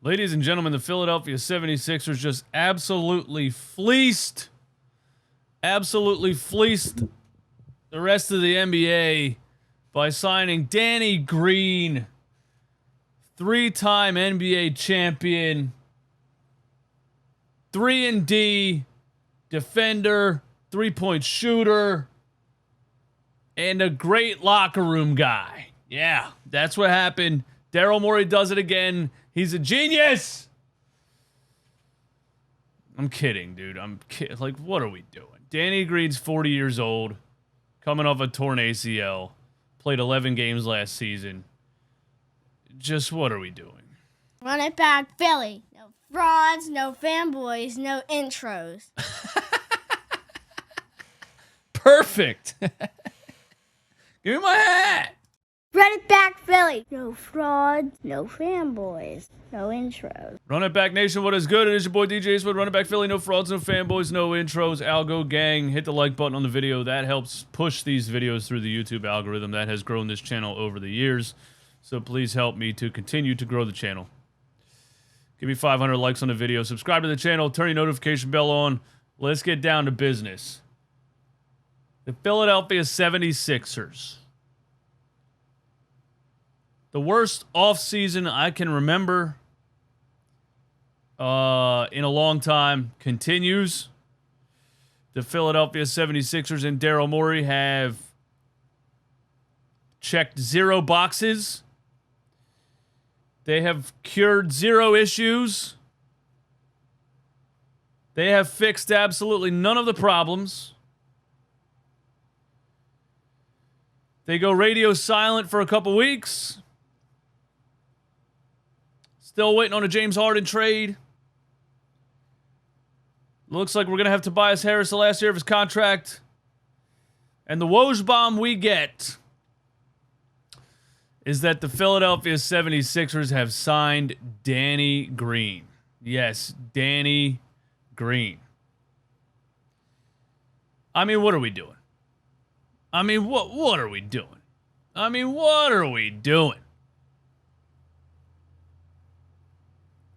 Ladies and gentlemen, the Philadelphia 76ers just absolutely fleeced the rest of the NBA by signing Danny Green, three-time NBA champion, 3-and-D defender, three-point shooter, and a great locker room guy. Yeah, that's what happened. Daryl Morey does it again. He's a genius. I'm kidding, dude. Like, what are we doing? Danny Green's 40 years old, coming off a torn ACL, played 11 games last season. Just what are we doing? Run it back, Philly. No frauds, no fanboys, no intros. Perfect. Give me my hat. Run it back, Philly. No frauds, no fanboys, no intros. Run it back, nation. What is good? It is your boy DJ Eastwood. Run it back, Philly. No frauds, no fanboys, no intros. Algo gang. Hit the like button on the video. That helps push these videos through the YouTube algorithm that has grown this channel over the years. So please help me to continue to grow the channel. Give me 500 likes on the video. Subscribe to the channel. Turn your notification bell on. Let's get down to business. The Philadelphia 76ers. The worst offseason I can remember in a long time continues. The Philadelphia 76ers and Daryl Morey have checked 0 boxes. They have cured 0 issues. They have fixed absolutely none of the problems. They go radio silent for a couple weeks. Still waiting on a James Harden trade. Looks like we're going to have Tobias Harris the last year of his contract. And the Woj bomb we get is that the Philadelphia 76ers have signed Danny Green. Yes, Danny Green. I mean, what are we doing? I mean, what are we doing? I mean, what are we doing?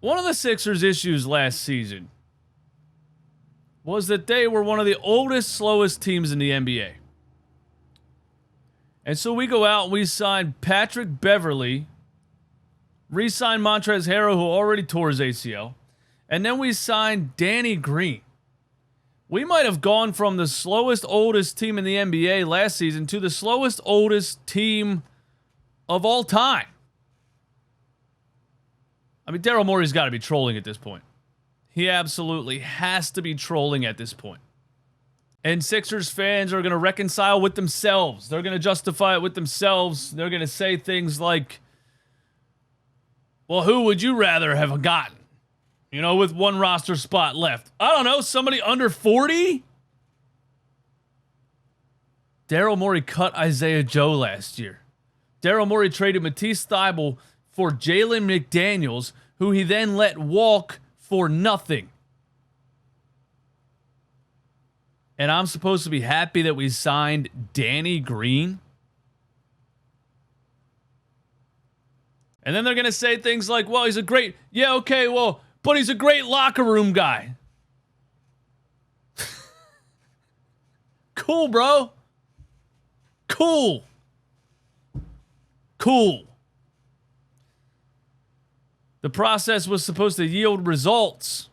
One of the Sixers' issues last season was that they were one of the oldest, slowest teams in the NBA. And so we go out and we sign Patrick Beverley, re-sign Montrezl Harrell, who already tore his ACL, and then we sign Danny Green. We might have gone from the slowest, oldest team in the NBA last season to the slowest, oldest team of all time. I mean, Daryl Morey's got to be trolling at this point. He absolutely has to be trolling at this point. And Sixers fans are going to reconcile with themselves. They're going to justify it with themselves. They're going to say things like, well, who would you rather have gotten? You know, with one roster spot left. I don't know, somebody under 40? Daryl Morey cut Isaiah Joe last year. Daryl Morey traded Matisse Thybulle for Jalen McDaniels, who he then let walk for nothing. And I'm supposed to be happy that we signed Danny Green? And then they're going to say things like, well, he's a great... Yeah, okay, well, but he's a great locker room guy. Cool, bro. Cool. The process was supposed to yield results.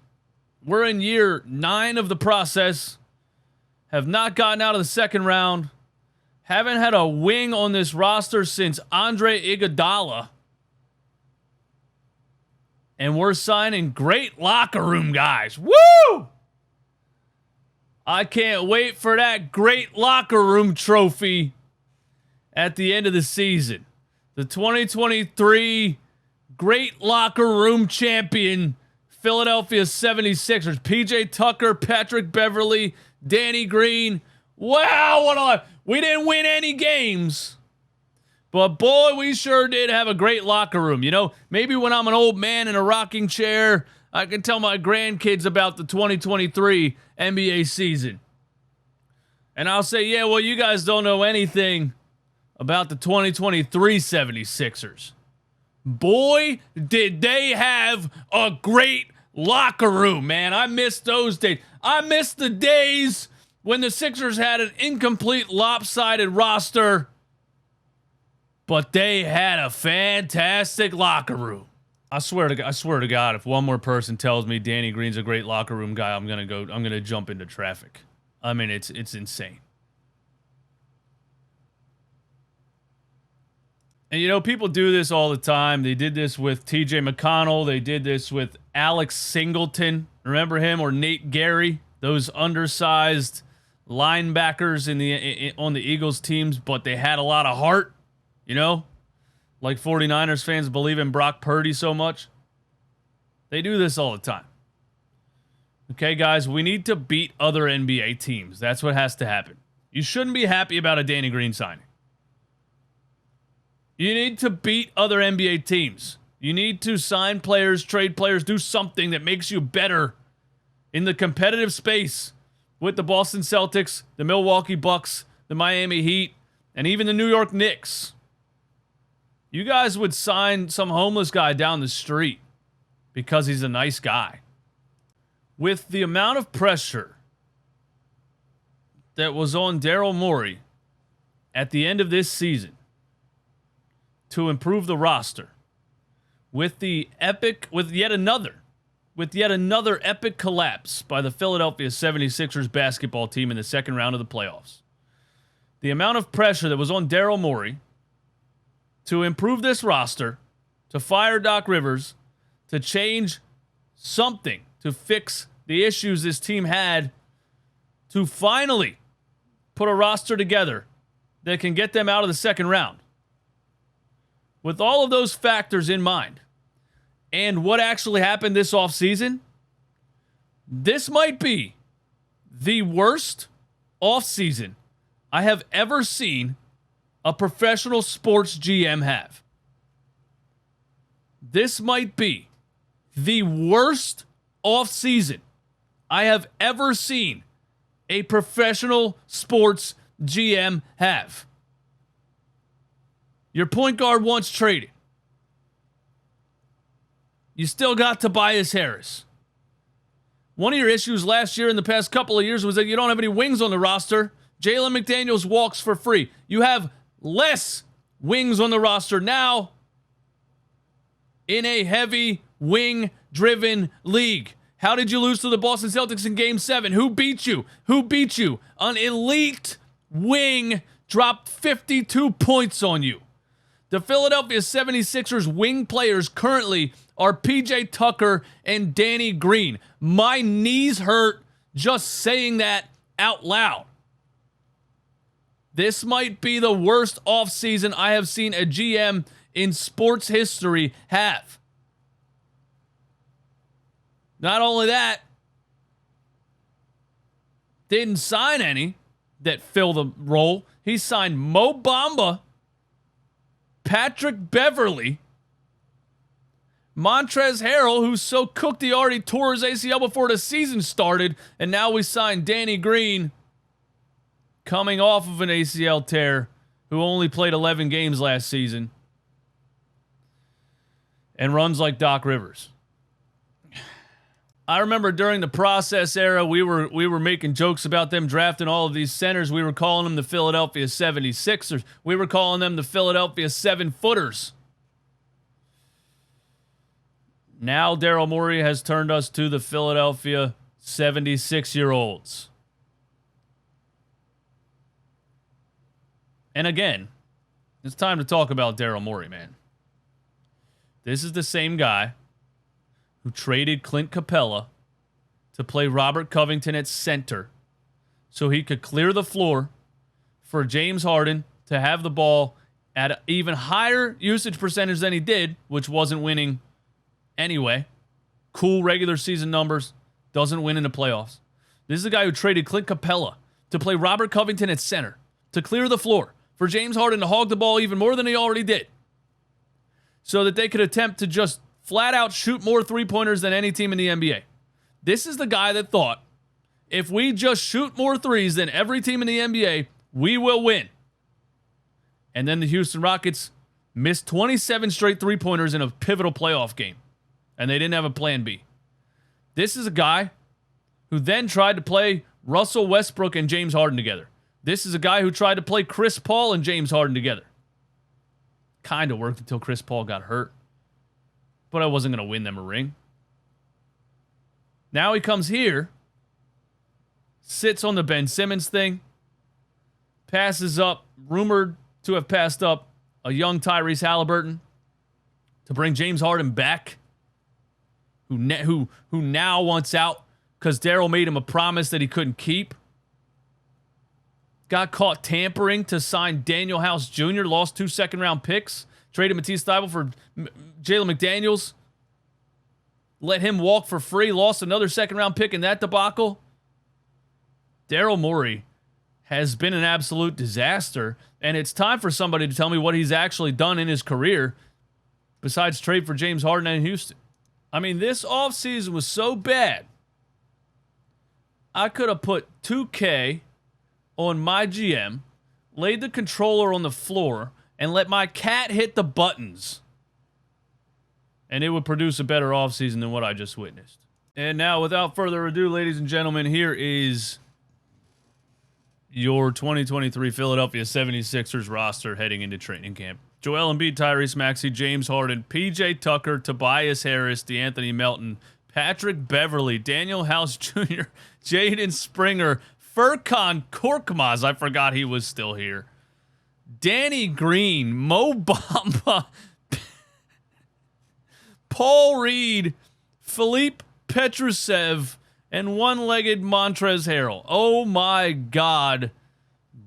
We're in year 9 of the process. Have not gotten out of the second round. Haven't had a wing on this roster since Andre Iguodala. And we're signing great locker room guys. Woo! I can't wait for that great locker room trophy at the end of the season. The 2023 Great Locker Room Champion, Philadelphia 76ers. PJ Tucker, Patrick Beverley, Danny Green. Wow, what a life. We didn't win any games, but boy, we sure did have a great locker room. You know, maybe when I'm an old man in a rocking chair, I can tell my grandkids about the 2023 NBA season. And I'll say, yeah, well, you guys don't know anything about the 2023 76ers. Boy, did they have a great locker room, man. I miss those days. I miss the days when the Sixers had an incomplete, lopsided roster, but they had a fantastic locker room. I swear to God, if one more person tells me Danny Green's a great locker room guy, I'm gonna jump into traffic. I mean, it's insane. And, you know, people do this all the time. They did this with TJ McConnell. They did this with Alex Singleton. Remember him? Or Nate Gary? Those undersized linebackers on the Eagles teams, but they had a lot of heart, you know? Like 49ers fans believe in Brock Purdy so much. They do this all the time. Okay, guys, we need to beat other NBA teams. That's what has to happen. You shouldn't be happy about a Danny Green signing. You need to beat other NBA teams. You need to sign players, trade players, do something that makes you better in the competitive space with the Boston Celtics, the Milwaukee Bucks, the Miami Heat, and even the New York Knicks. You guys would sign some homeless guy down the street because he's a nice guy. With the amount of pressure that was on Daryl Morey at the end of this season to improve the roster, with yet another epic collapse by the Philadelphia 76ers basketball team in the second round of the playoffs. The amount of pressure that was on Daryl Morey to improve this roster, to fire Doc Rivers, to change something, to fix the issues this team had, to finally put a roster together that can get them out of the second round. With all of those factors in mind, and what actually happened this offseason, this might be the worst offseason I have ever seen a professional sports GM have. This might be the worst offseason I have ever seen a professional sports GM have. Your point guard wants traded. You still got Tobias Harris. One of your issues last year and the past couple of years was that you don't have any wings on the roster. Jalen McDaniels walks for free. You have less wings on the roster now in a heavy wing-driven league. How did you lose to the Boston Celtics in Game 7? Who beat you? Who beat you? An elite wing dropped 52 points on you. The Philadelphia 76ers wing players currently are PJ Tucker and Danny Green. My knees hurt just saying that out loud. This might be the worst offseason I have seen a GM in sports history have. Not only that, didn't sign any that fill the role. He signed Mo Bamba, Patrick Beverly, Montrezl Harrell, who's so cooked he already tore his ACL before the season started, and now we signed Danny Green, coming off of an ACL tear, who only played 11 games last season, and runs like Doc Rivers. I remember during the process era, we were making jokes about them drafting all of these centers. We were calling them the Philadelphia 76ers. We were calling them the Philadelphia 7-footers. Now Daryl Morey has turned us to the Philadelphia 76-year-olds. And again, it's time to talk about Daryl Morey, man. This is the same guy who traded Clint Capella to play Robert Covington at center so he could clear the floor for James Harden to have the ball at an even higher usage percentage than he did, which wasn't winning anyway. Cool regular season numbers, doesn't win in the playoffs. This is the guy who traded Clint Capella to play Robert Covington at center to clear the floor for James Harden to hog the ball even more than he already did so that they could attempt to just flat out shoot more three-pointers than any team in the NBA. This is the guy that thought, if we just shoot more threes than every team in the NBA, we will win. And then the Houston Rockets Missed 27 straight three-pointers in a pivotal playoff game. And they didn't have a plan B. This is a guy who then tried to play Russell Westbrook and James Harden together. This is a guy who tried to play Chris Paul and James Harden together. Kind of worked until Chris Paul got hurt. But I wasn't going to win them a ring. Now he comes here, sits on the Ben Simmons thing, passes up, rumored to have passed up, a young Tyrese Halliburton to bring James Harden back, who now wants out because Daryl made him a promise that he couldn't keep. Got caught tampering to sign Daniel House Jr., lost 2 second-round picks, traded Matisse Thybulle for Jalen McDaniels, let him walk for free, lost another second-round pick in that debacle. Daryl Morey has been an absolute disaster, and it's time for somebody to tell me what he's actually done in his career besides trade for James Harden and Houston. I mean, this offseason was so bad, I could have put 2K on my GM, laid the controller on the floor, and let my cat hit the buttons. And it would produce a better offseason than what I just witnessed. And now, without further ado, ladies and gentlemen, here is your 2023 Philadelphia 76ers roster heading into training camp. Joel Embiid, Tyrese Maxey, James Harden, PJ Tucker, Tobias Harris, DeAnthony Melton, Patrick Beverley, Daniel House Jr., Jaden Springer, Furkan Korkmaz, I forgot he was still here, Danny Green, Mo Bamba, Paul Reed, Philippe Petrusev, and one-legged Montrezl Harrell. Oh my God,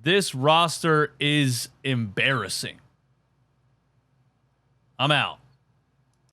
this roster is embarrassing. I'm out.